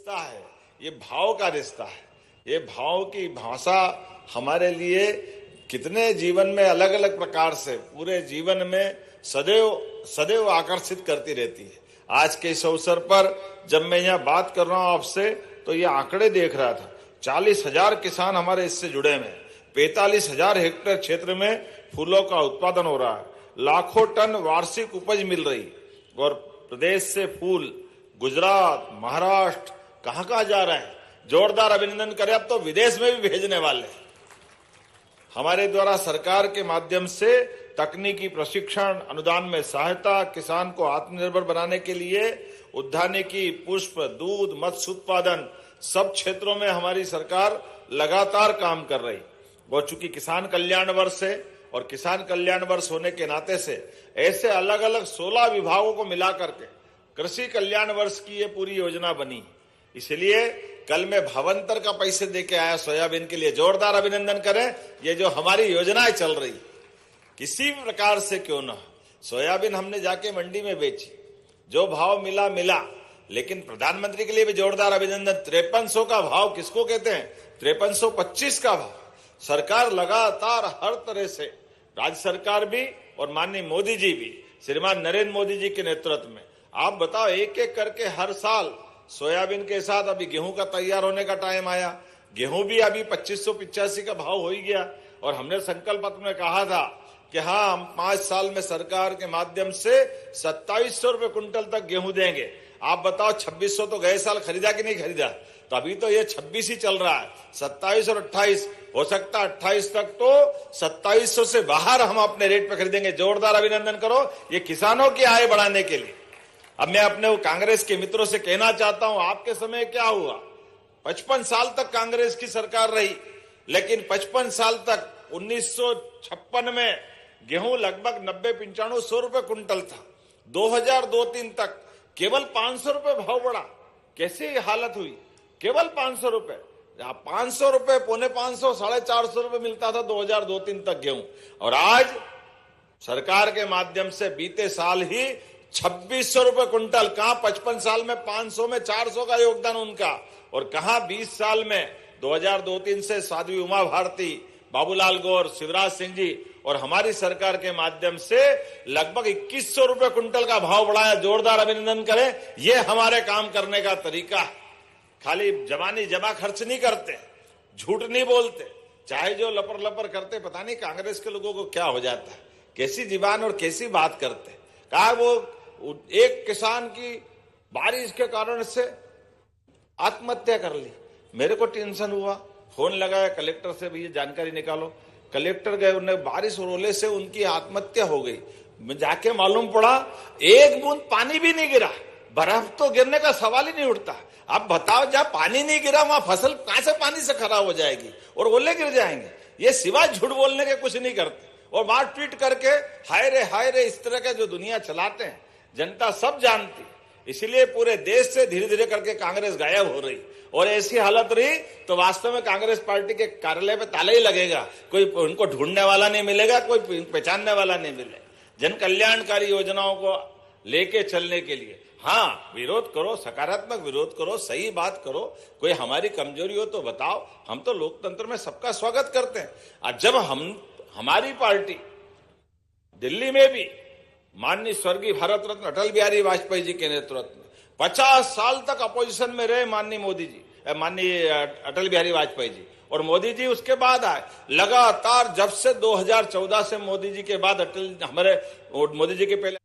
रिश्ता है, ये भाव का रिश्ता है। ये भाव की भाषा हमारे लिए कितने जीवन में अलग अलग प्रकार से पूरे जीवन में सदैव सदैव आकर्षित करती रहती है। आज के इस अवसर पर जब मैं यहाँ बात कर रहा हूँ आपसे, तो ये आंकड़े देख रहा था। 40,000 किसान हमारे इससे जुड़े हुए हैं। 45,000 हेक्टेयर क्षेत्र में फूलों का उत्पादन हो रहा है। लाखों टन वार्षिक उपज मिल रही, और प्रदेश से फूल गुजरात, महाराष्ट्र कहाँ जा रहे हैं। जोरदार अभिनंदन करें। अब तो विदेश में भी भेजने वाले हैं। हमारे द्वारा सरकार के माध्यम से तकनीकी प्रशिक्षण, अनुदान में सहायता, किसान को आत्मनिर्भर बनाने के लिए उद्यानिकी, पुष्प, दूध, मत्स्य उत्पादन सब क्षेत्रों में हमारी सरकार लगातार काम कर रही। और चूंकि किसान कल्याण वर्ष है, और किसान कल्याण वर्ष होने के नाते से ऐसे अलग अलग 16 विभागों को मिला करके कृषि कल्याण वर्ष की ये पूरी योजना बनी। इसलिए कल मैं भावंतर का पैसे देके आया सोयाबीन के लिए। जोरदार अभिनंदन करें। ये जो हमारी योजनाएं चल रही, किसी भी प्रकार से क्यों ना, सोयाबीन हमने जाके मंडी में बेची, जो भाव मिला मिला। लेकिन प्रधानमंत्री के लिए भी जोरदार अभिनंदन। 5300 का भाव किसको कहते हैं? 5325 का भाव। सरकार लगातार हर तरह से, राज्य सरकार भी और माननीय मोदी जी भी, श्रीमान नरेंद्र मोदी जी के नेतृत्व में, आप बताओ, एक एक करके हर साल सोयाबीन के साथ अभी गेहूं का तैयार होने का टाइम आया। गेहूं भी अभी 2585 का भाव हो ही गया। और हमने संकल्प पत्र में कहा था कि हाँ, हम 5 साल में सरकार के माध्यम से 2700 रुपए कुंटल तक गेहूं देंगे। आप बताओ, 2600 तो गए साल खरीदा कि नहीं खरीदा? तो अभी तो ये 26 ही चल रहा है। 27 और 28 हो सकता है 28 तक तो 2700 से बाहर हम अपने रेट पे खरीदेंगे। जोरदार अभिनंदन करो ये किसानों की आय बढ़ाने के लिए। अब मैं अपने कांग्रेस के मित्रों से कहना चाहता हूं, आपके समय क्या हुआ? 55 साल तक कांग्रेस की सरकार रही, लेकिन 55 साल तक 1956 में गेहूं लगभग 90-95 रुपए कुंटल था। 2002-03 तक केवल 500 रुपए भाव बढ़ा। कैसे ये हालत हुई? केवल 500 रुपए, 500 रुपए, 550, 450 रुपए मिलता था 2002-03 तक गेहूं। और आज सरकार के माध्यम से बीते साल ही 2600 रुपए कुंटल। कहां 55 साल में 500 में 400 का योगदान उनका, और कहां 20 साल में 2002-03 से साध्वी उमा भारती, बाबूलाल गौर, शिवराज सिंह जी और हमारी सरकार के माध्यम से लगभग 2100 रुपए कुंटल का भाव बढ़ाया। जोरदार अभिनंदन करें। यह हमारे काम करने का तरीका है। खाली जबानी जमा खर्च नहीं करते, झूठ नहीं बोलते, चाहे जो लपर लपर करते। पता नहीं कांग्रेस के लोगों को क्या हो जाता है, कैसी जीवान और कैसी बात करते। कहा वो एक किसान की बारिश के कारण से आत्महत्या कर ली। मेरे को टेंशन हुआ, फोन लगाया कलेक्टर से, भी ये जानकारी निकालो। कलेक्टर गए, उन्हें बारिश और ओले से उनकी आत्महत्या हो गई। मैं जाके मालूम पड़ा एक बूंद पानी भी नहीं गिरा। बर्फ तो गिरने का सवाल ही नहीं उठता। अब बताओ, जहां पानी नहीं गिरा वहां फसल कहां से पानी से खराब हो जाएगी और ओले गिर जाएंगे। ये सिवाय झूठ बोलने के कुछ नहीं करते, और मार पीट करके हाय रे इस तरह के जो दुनिया चलाते हैं, जनता सब जानती। इसलिए पूरे देश से धीरे धीरे करके कांग्रेस गायब हो रही, और ऐसी हालत रही तो वास्तव में कांग्रेस पार्टी के कार्यालय पे ताला ही लगेगा। कोई उनको ढूंढने वाला नहीं मिलेगा, कोई पहचानने वाला नहीं मिलेगा। जन कल्याणकारी योजनाओं को लेके चलने के लिए हाँ, विरोध करो, सकारात्मक विरोध करो, सही बात करो। कोई हमारी कमजोरी हो तो बताओ, हम तो लोकतंत्र में सबका स्वागत करते हैं। और जब हमारी पार्टी दिल्ली में भी माननीय स्वर्गीय भारत रत्न अटल बिहारी वाजपेयी जी के नेतृत्व में 50 साल तक अपोजिशन में रहे माननीय मोदी जी, माननीय अटल बिहारी वाजपेयी जी, और मोदी जी उसके बाद आए। लगातार जब से 2014 से मोदी जी के बाद मोदी जी के पहले